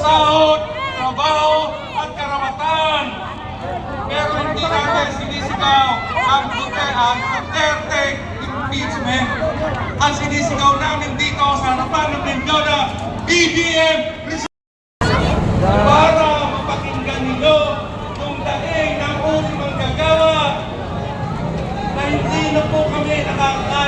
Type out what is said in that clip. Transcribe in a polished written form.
sahod, trabaho, at karamatan. Pero hindi natin sinisigaw ang Duterte impeachment. Ang sinisigaw namin dito sa harapan ng Mindoro, BBM para mapakinggan ninyo kung daing ng uling manggagawa na hindi na po kami nakaka